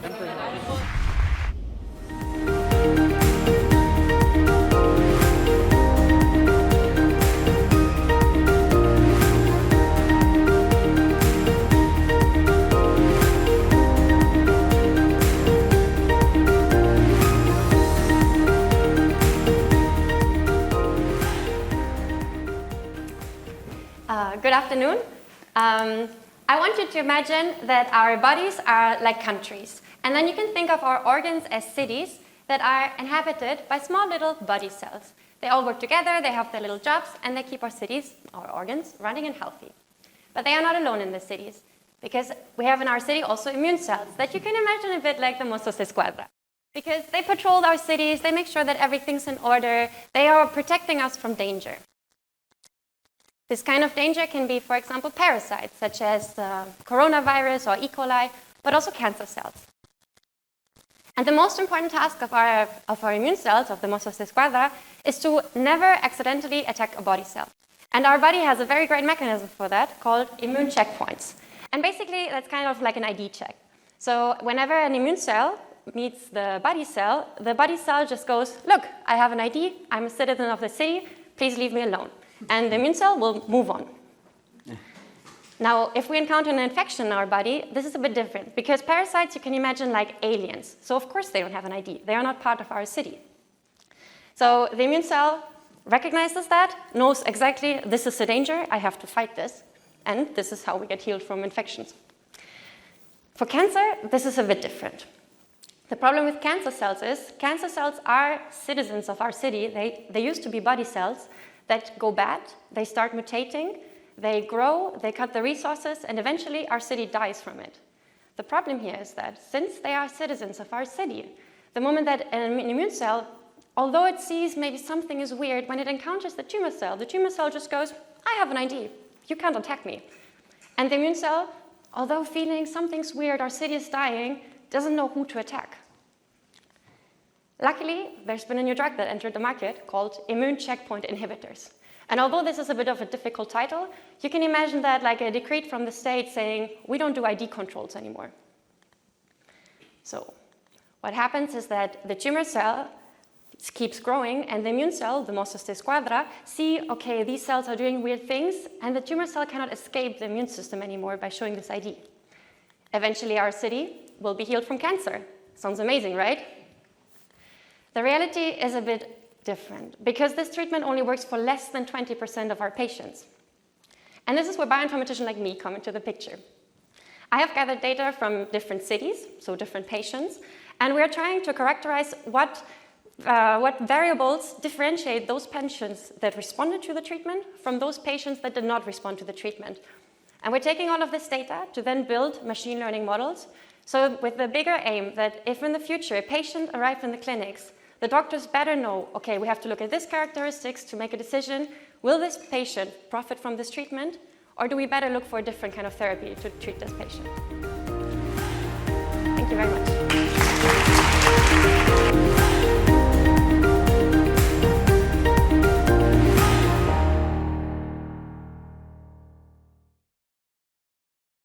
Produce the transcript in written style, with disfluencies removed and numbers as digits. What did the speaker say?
Good afternoon. I want you to imagine that our bodies are like countries. And then you can think of our organs as cities that are inhabited by small little body cells. They all work together, they have their little jobs, and they keep our cities, our organs, running and healthy. But they are not alone in the cities, because we have in our city also immune cells that you can imagine a bit like the Mossos Esquadra. Because they patrol our cities, they make sure that everything's in order, they are protecting us from danger. This kind of danger can be, for example, parasites, such as coronavirus or E. coli, but also cancer cells. And the most important task of our immune cells, of the Mossos Esquadra, is to never accidentally attack a body cell. And our body has a very great mechanism for that called immune checkpoints. And basically, that's kind of like an ID check. So whenever an immune cell meets the body cell just goes, look, I have an ID, I'm a citizen of the city, please leave me alone. And the immune cell will move on. Now, if we encounter an infection in our body, this is a bit different, because parasites you can imagine like aliens. So of course they don't have an ID. They are not part of our city. So the immune cell recognizes that, knows exactly this is a danger, I have to fight this, and this is how we get healed from infections. For cancer, this is a bit different. The problem with cancer cells is cancer cells are citizens of our city. They used to be body cells that go bad, they start mutating, they grow, they cut the resources, and eventually our city dies from it. The problem here is that since they are citizens of our city, the moment that an immune cell, although it sees maybe something is weird, when it encounters the tumor cell just goes, I have an ID, you can't attack me. And the immune cell, although feeling something's weird, our city is dying, doesn't know who to attack. Luckily, there's been a new drug that entered the market called immune checkpoint inhibitors. And although this is a bit of a difficult title, you can imagine that like a decree from the state saying, we don't do ID controls anymore. So what happens is that the tumor cell keeps growing, and the immune cell, the Mossos Esquadra, see, okay, these cells are doing weird things, and the tumor cell cannot escape the immune system anymore by showing this ID. Eventually, our city will be healed from cancer. Sounds amazing, right? The reality is a bit different, because this treatment only works for less than 20% of our patients. And this is where bioinformaticians like me come into the picture. I have gathered data from different cities, so different patients, and we're trying to characterize what variables differentiate those patients that responded to the treatment from those patients that did not respond to the treatment. And we're taking all of this data to then build machine learning models, so with the bigger aim that if in the future a patient arrives in the clinics, the doctors better know, okay, we have to look at these characteristics to make a decision. Will this patient profit from this treatment? Or do we better look for a different kind of therapy to treat this patient? Thank you very much.